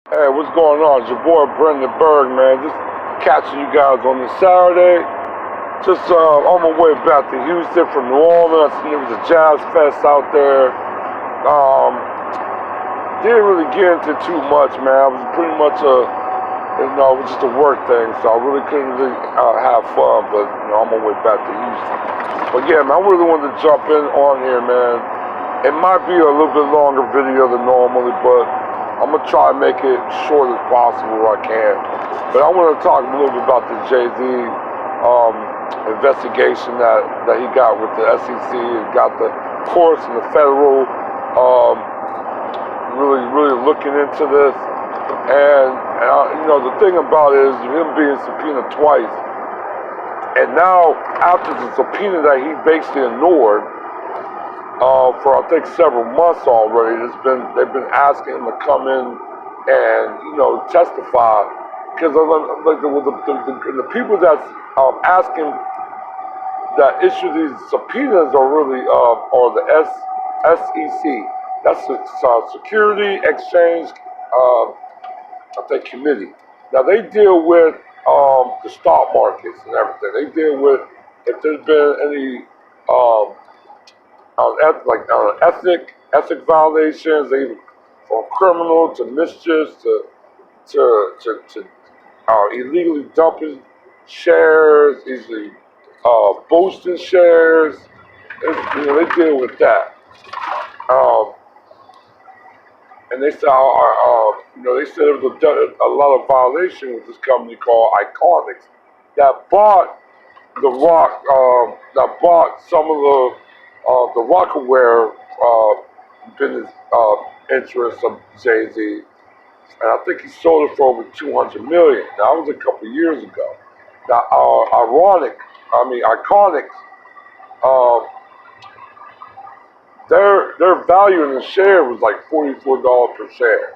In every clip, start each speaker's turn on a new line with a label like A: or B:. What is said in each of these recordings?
A: Hey, what's going on? It's your boy Brendan Berg, man. Just catching you guys on this Saturday. Just on my way back to Houston from New Orleans. There was a jazz fest out there. Um, didn't really get into too much, man. It was pretty much it was just a work thing, so I really couldn't really have fun. But on my way back to Houston. But yeah, man, I really wanted to jump in on here, man. It might be a little bit longer video than normally, but I'm gonna try to make it short as possible where I can. But I want to talk a little bit about the Jay-Z investigation that he got with the SEC and got the courts and the federal really looking into this. And the thing about it is him being subpoenaed twice, and now after the subpoena that he basically ignored for I think several months already, they've been asking him to come in and testify, because the people that's asking that issue these subpoenas are really are the SEC. That's the Security Exchange I think committee. Now they deal with the stock markets and everything. They deal with if there's been any ethic violations, even from criminal to mischief to illegally dumping shares, easily boosting shares. They deal with that. And they said, they said there was a lot of violation with this company called Iconics that bought the rock, that bought some of the Rockaware business interests of Jay-Z, and I think he sold it for over $200 million. Now, that was a couple of years ago. Now, Iconics, their value in the share was like $44 per share.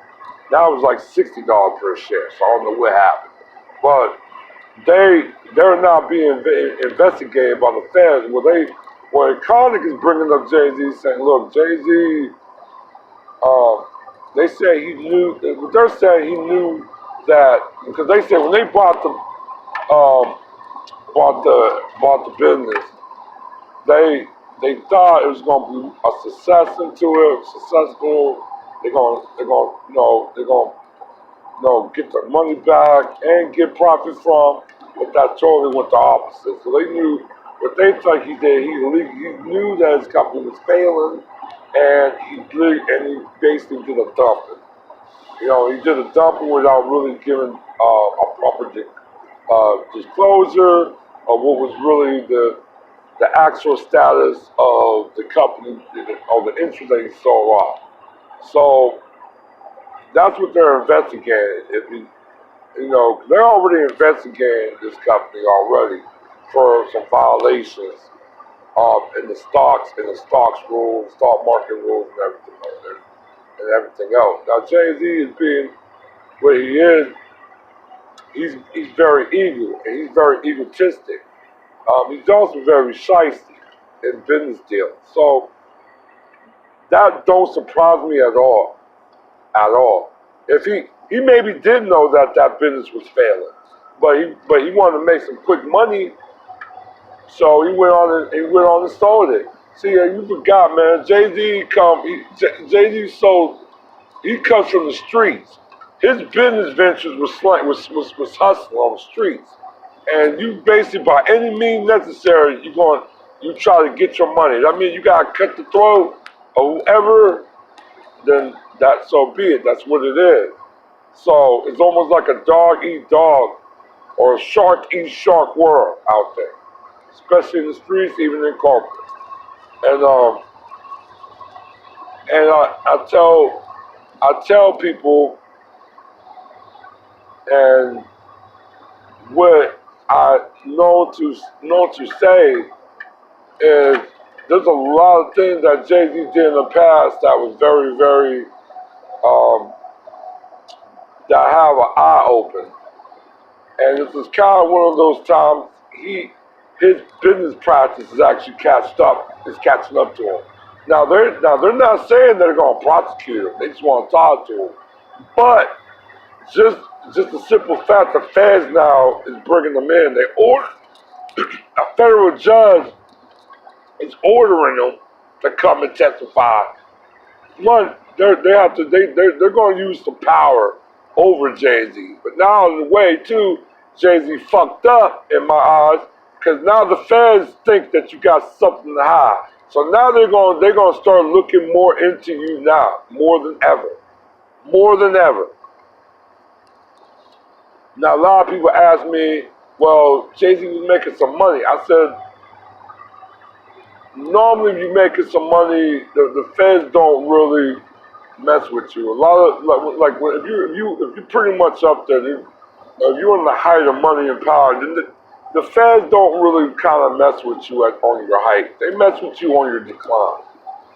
A: Now it was like $60 per share, so I don't know what happened. But they're now being investigated by the feds. Iconic is bringing up Jay-Z, saying, look, Jay-Z, they say he knew. They're saying he knew that, because they said when they bought the business, they thought it was going to be a success into it, successful. They're gonna get their money back and get profit from. But that totally went the opposite. So they knew what they thought he did. He knew that his company was failing, and he basically did a dumping. He did a dumping without really giving a proper disclosure of what was really the actual status of the company, of the interest that he sold off. So that's what they're investigating. They're already investigating this company already for some violations in the stocks rules, stock market rules, and everything else. Now Jay-Z is being what he is. He's very eager, and he's very egotistic. He's also very shysty in business deals. So that don't surprise me at all. At all. If he maybe did know that business was failing, but he wanted to make some quick money, so he went on and sold it. See, you forgot, man. Jay-Z he comes from the streets. His business ventures was hustling on the streets. And you basically, by any means necessary, you try to get your money. That means you gotta cut the throat of whoever, then that so be it. That's what it is. So it's almost like a dog eat dog or a shark eat shark world out there, especially in the streets, even in corporate. And I tell people, and what I know to say is there's a lot of things that Jay-Z did in the past that was very, very that have an eye open. And this is kind of one of those times his business practice is actually catching up to him. Now they're not saying they're gonna prosecute him, they just want to talk to him. But just just the simple fact the feds now is bringing them in. They order a federal judge is ordering them to come and testify. One, they have to they're going to use some power over Jay Z. But now in a way too, Jay Z fucked up in my eyes because now the feds think that you got something to hide. So now they're going to start looking more into you now, more than ever. Now a lot of people ask me, well, Jay Z was making some money. I said, normally if you're making some money, the feds don't really mess with you. A lot of like if you're pretty much up there, if you're in the height of money and power, then the feds don't really kind of mess with you on your height. They mess with you on your decline.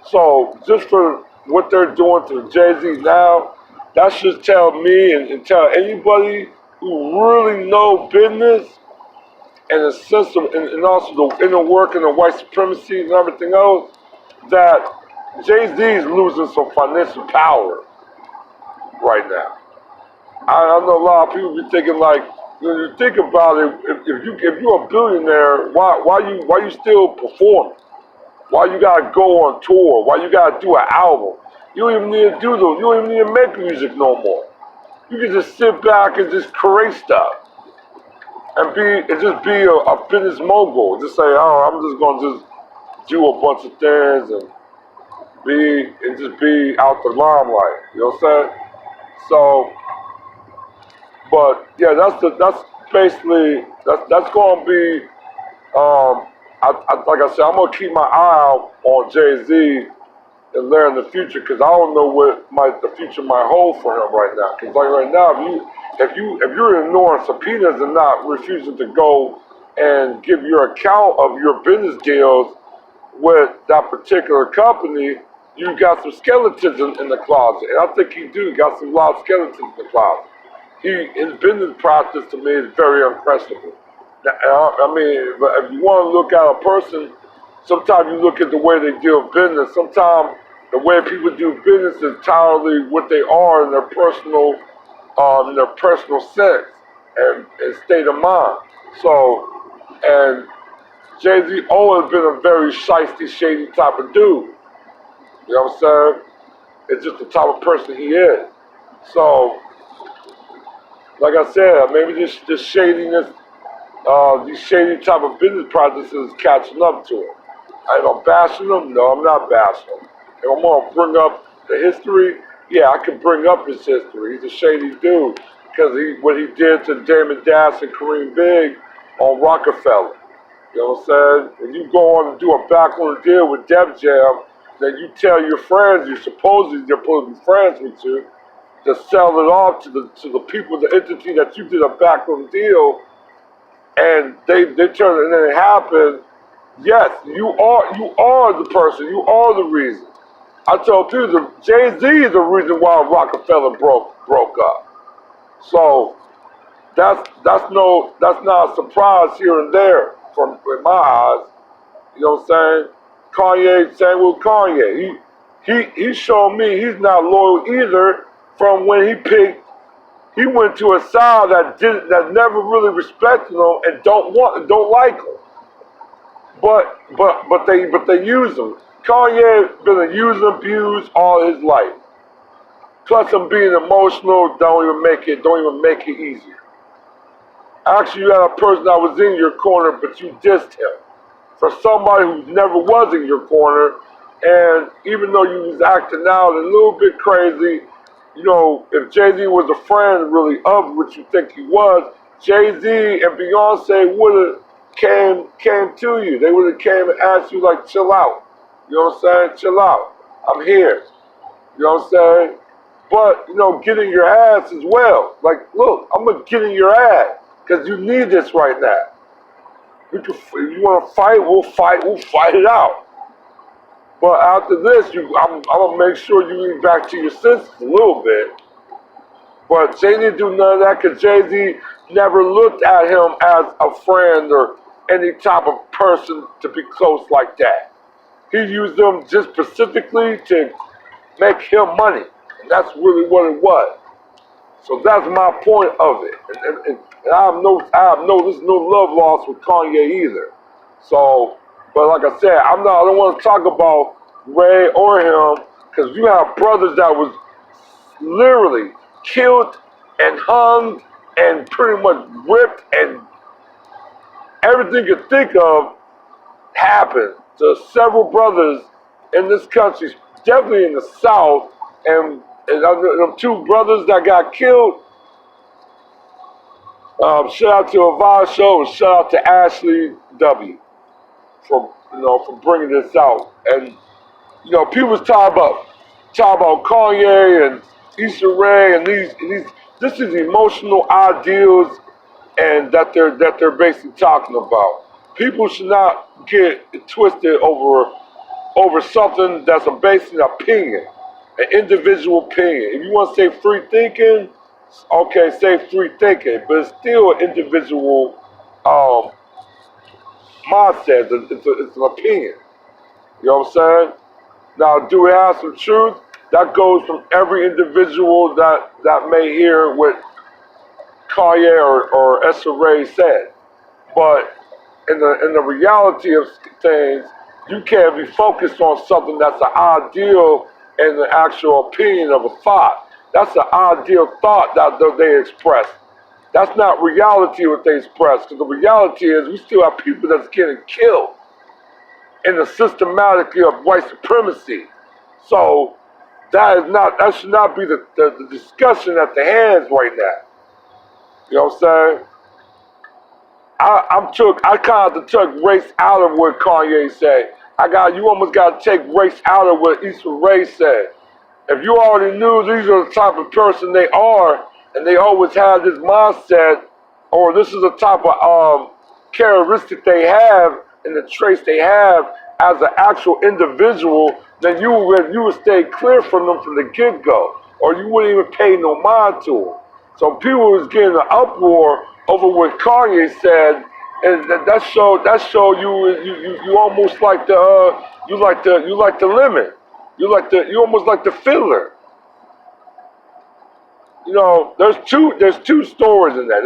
A: So just for what they're doing to Jay-Z now, that should tell me and tell anybody who really know business and the system and also the inner work and the white supremacy and everything else, that Jay-Z is losing some financial power right now. I know a lot of people be thinking like, when you think about it, if you're a billionaire, why you still performing? Why you gotta go on tour? Why you gotta do an album? You don't even need to do those. You don't even need to make music no more. You can just sit back and just create stuff and just be a business mogul. Just say, oh, I'm just gonna just do a bunch of things and just be out the limelight. You know what I'm saying? So, but yeah, that's basically that's gonna be. Like I said, I'm gonna keep my eye out on Jay-Z and learn the future because I don't know what the future might hold for him right now. Because like right now, if you're ignoring subpoenas and not refusing to go and give your account of your business deals with that particular company, you got some skeletons in the closet. And I think he got some lot of skeletons in the closet. His business practice to me is very unquestionable. I mean, but if you want to look at a person, sometimes you look at the way they deal business. Sometimes the way people do business is entirely what they are in their personal sense and state of mind. So, and Jay-Z always been a very shiesty, shady type of dude. You know what I'm saying? It's just the type of person he is. So, like I said, maybe this shadiness, these shady type of business practices catching up to him. Am I bashing him? No, I'm not bashing him. If I'm gonna bring up the history, yeah, I can bring up his history. He's a shady dude because what he did to Damon Dash and Kareem Big on Rockefeller. You know what I'm saying? When you go on and do a backroom deal with Def Jam, then you tell your friends, they're supposed to be friends with you, to sell it off to the people, the entity that you did a backroom deal, and they turn and then it happened. Yes, you are the person, you are the reason. I told people Jay-Z is the reason why Rockefeller broke up. So that's not a surprise here and there in my eyes. You know what I'm saying? Kanye, same with Kanye. He showed me he's not loyal either from when he went to a side that never really respected him and don't like him. But they use him. Kanye been a user abused all his life. Plus him being emotional don't even make it easier. Actually, you had a person that was in your corner, but you dissed him. For somebody who never was in your corner, and even though you was acting out a little bit crazy, you know, if Jay-Z was a friend really of what you think he was, Jay-Z and Beyonce would have came to you. They would have came and asked you like, chill out. You know what I'm saying? Chill out. I'm here. You know what I'm saying? But, you know, get in your ass as well. Like, look, I'm going to get in your ass because you need this right now. If you want to fight, we'll fight it out. But after this, I'm going to make sure you get back to your senses a little bit. But Jay didn't do none of that because Jay-Z never looked at him as a friend or any type of person to be close like that. He used them just specifically to make him money. And that's really what it was. So that's my point of it. And there's no love lost with Kanye either. So, but like I said, I don't want to talk about Ray or him because you have brothers that was literally killed and hung and pretty much ripped, and everything you could think of happened to several brothers in this country, definitely in the South, and them two brothers that got killed. Shout out to Avon Show and shout out to Ashley W. for bringing this out. And people was talking about Kanye and Issa Rae and these. This is emotional ideals, and that they're basically talking about. People should not get twisted over something that's based on opinion, an individual opinion. If you want to say free thinking, okay, say free thinking, but it's still an individual mindset. It's an opinion. You know what I'm saying? Now, do it have some truth? That goes from every individual that may hear what Kanye or Issa Rae said. But in the reality of things, you can't be focused on something that's an ideal and the actual opinion of a thought. That's an ideal thought that they express. That's not reality what they express, because the reality is we still have people that's getting killed in the systematically of white supremacy. So that should not be the discussion at the hands right now. You know what I'm saying? I kind of took race out of what Kanye said. You almost got to take race out of what Issa Rae said. If you already knew these are the type of person they are, and they always have this mindset, or this is the type of characteristic they have and the traits they have as an actual individual, then you would stay clear from them from the get-go, or you wouldn't even pay no mind to them. So people was getting an uproar over what Kanye said, and that show you almost like you like the lemon, you almost like the filler. There's two stories in that.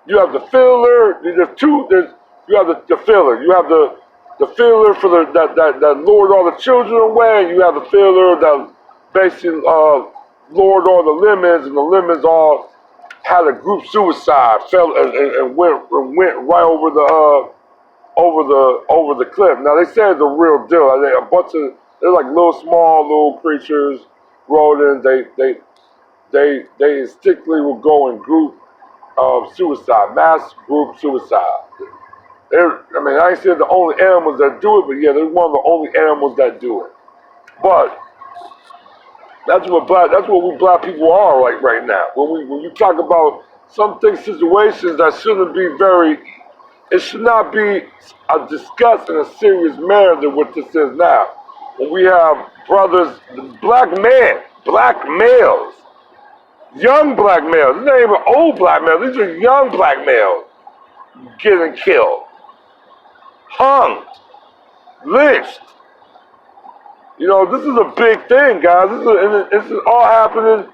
A: You have the filler. You have the filler. You have the filler for that lured all the children away, and you have the filler that basically lured all the lemons, and the lemons all had a group suicide, fell and went right over the cliff. Now they say it's a real deal. They're like small creatures, rodents. They instinctively will go in group suicide, mass group suicide. I ain't saying the only animals that do it, but yeah, they're one of the only animals that do it. But that's what we black people are like right now. When you talk about situations that shouldn't be it should not be discussed in a serious manner than what this is now. When we have brothers, black males, young black males, these are not even old black males, these are young black males getting killed, hung, lynched. This is a big thing, guys. This is all happening.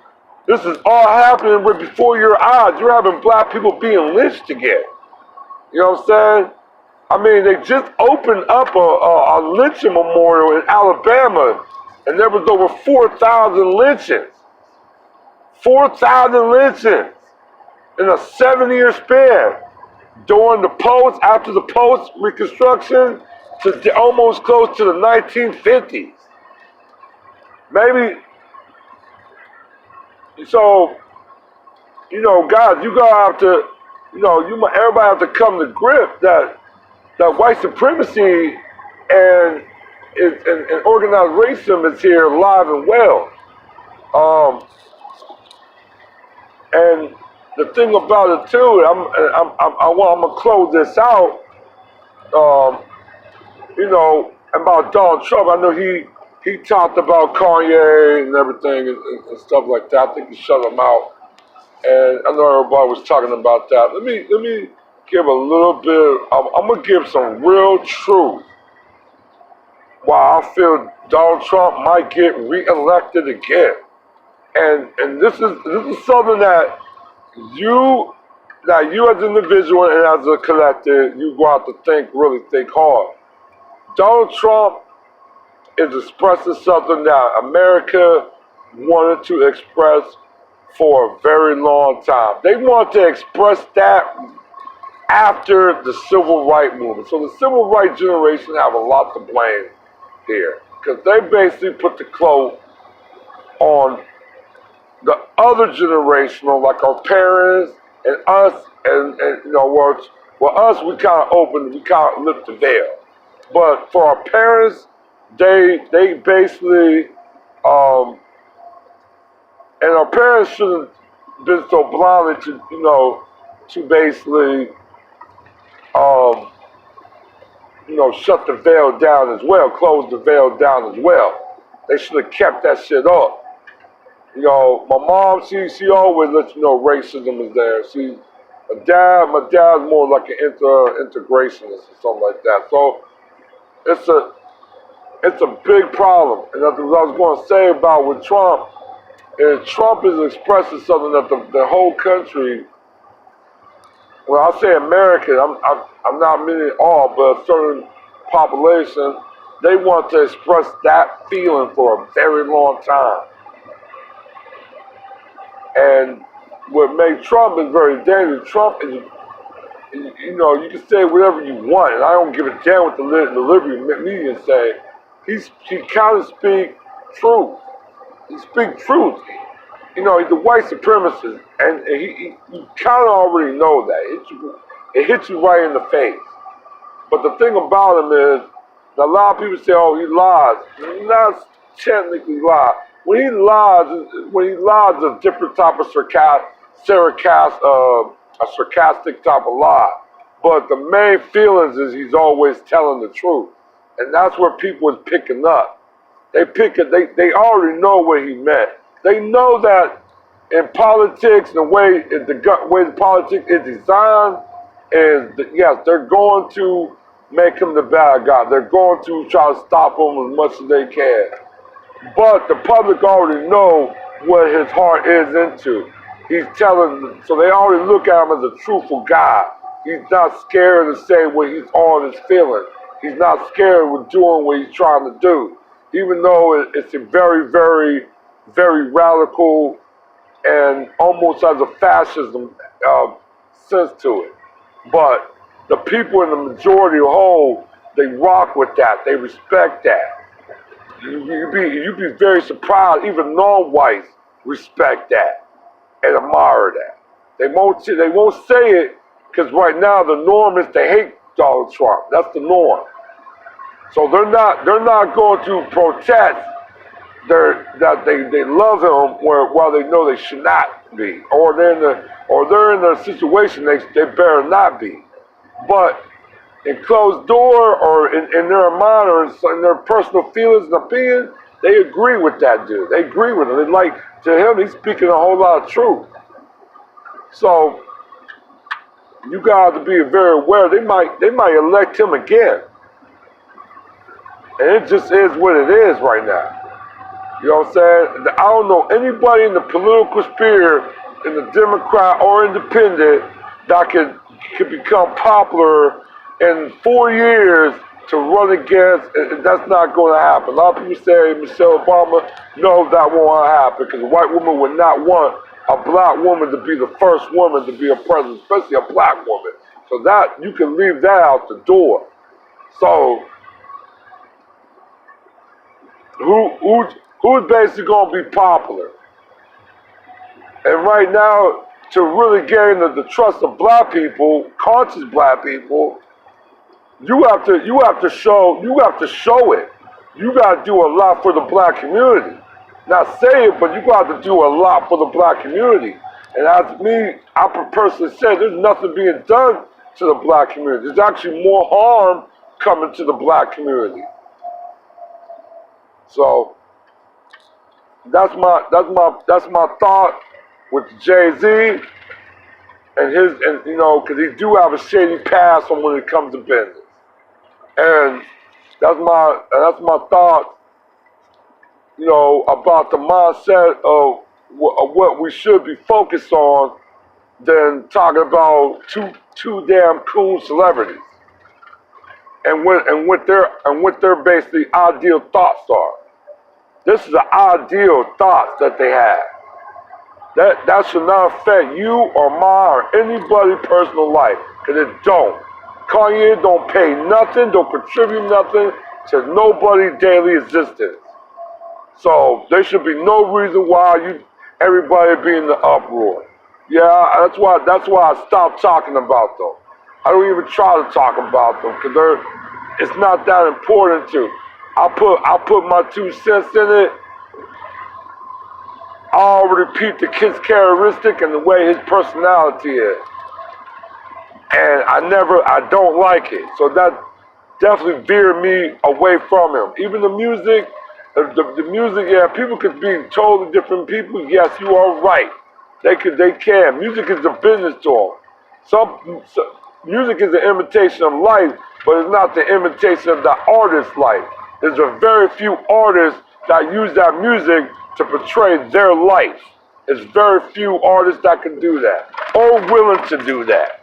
A: This is all happening right before your eyes. You're having black people being lynched again. You know what I'm saying? They just opened up a lynching memorial in Alabama, and there was over 4,000 lynchings. 4,000 lynchings in a 7-year span. During the after the post-Reconstruction, to almost close to the 1950s. Maybe, so, guys, you gotta have to, everybody have to come to grip that white supremacy and organized racism is here alive and well. And the thing about it too, I'm gonna close this out. About Donald Trump. I know he talked about Kanye and everything and stuff like that. I think he shut him out, and I know everybody was talking about that. Let me give a little bit. I'm gonna give some real truth. Why I feel Donald Trump might get reelected again. And this is something you you as an individual and as a collective, you go out to really think hard. Donald Trump is expressing something that America wanted to express for a very long time. They want to express that after the civil rights movement. So the civil rights generation have a lot to blame here because they basically put the cloak on the other generation, like our parents and us, and us, we kind of we kind of lift the veil. But for our parents, they basically, and our parents shouldn't been so blind to, to basically, um, shut the veil down as well, close the veil down as well. They should have kept that shit up. My mom, she always lets you know racism is there. My dad's more like an integrationist or something like that. So it's a big problem. And that's what I was going to say about with Trump. And Trump is expressing something that the whole country, when I say American, I'm not meaning all, but a certain population, they want to express that feeling for a very long time. And what makes Trump is very dangerous. Trump is, you can say whatever you want, and I don't give a damn what the liberal media say. He kind of speak truth. He speak truth. He's a white supremacist, and he you kind of already know that. It hits you right in the face. But the thing about him is, a lot of people say, "Oh, he lies." Not technically lie. When he lies, a different type of sarcastic type of lie. But the main feelings is he's always telling the truth, and that's where people is picking up. They already know what he meant. They know that in politics, the way the politics is designed is yes, they're going to make him the bad guy. They're going to try to stop him as much as they can. But the public already know what his heart is into. He's telling, so they already look at him as a truthful guy. He's not scared to say what he's on his feeling. He's not scared of doing what he's trying to do, even though it's a very, very, very radical and almost has a fascism sense to it. But the people in the majority whole, they rock with that. They respect that. You'd be very surprised. Even non-whites respect that and admire that. They won't say it because right now the norm is to hate Donald Trump. That's the norm. So they're not going to protest that they love him while they know they should not be, or they're in a situation they better not be. But in closed door or in their mind or in their personal feelings and opinions, they agree with that dude. They agree with him. To him, he's speaking a whole lot of truth. So you got to be very aware. They might elect him again, and it just is what it is right now. You know what I'm saying? I don't know anybody in the political sphere, in the Democrat or Independent, that could become popular in 4 years to run against. That's not going to happen. A lot of people say Michelle Obama. No, that won't happen because a white woman would not want a black woman to be the first woman to be a president, especially a black woman. So that you can leave that out the door. So who's basically going to be popular? And right now, to really gain the trust of black people, conscious black people, you have to show it. You got to do a lot for the black community. Not say it, but you got to do a lot for the black community. And as me, I personally say, there's nothing being done to the black community. There's actually more harm coming to the black community. So that's my thought with Jay-Z and because he do have a shady past when it comes to business. And that's my thought, about the mindset of what we should be focused on than talking about two damn cool celebrities and what their basically ideal thoughts are. This is the ideal thoughts that they have. That should not affect you or mine or anybody's personal life, because it don't. Kanye don't pay nothing, don't contribute nothing to nobody's daily existence. So there should be no reason why everybody be in the uproar. Yeah, that's why I stopped talking about them. I don't even try to talk about them because it's not that important to. I put my 2 cents in it. I'll repeat the kid's characteristic and the way his personality is. And I don't like it. So that definitely veered me away from him. Even the music, the music, yeah, people could be totally different people. Yes, you are right. They can. Music is a business to them. Music is an imitation of life, but it's not the imitation of the artist's life. There's a very few artists that use that music to portray their life. There's very few artists that can do that, or willing to do that,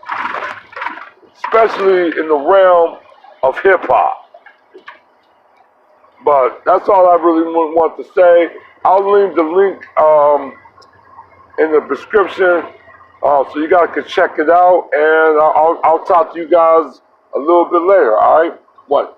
A: especially in the realm of hip-hop. But that's all I really want to say. I'll leave the link in the description so you guys can check it out, and I'll talk to you guys a little bit later, all right? What?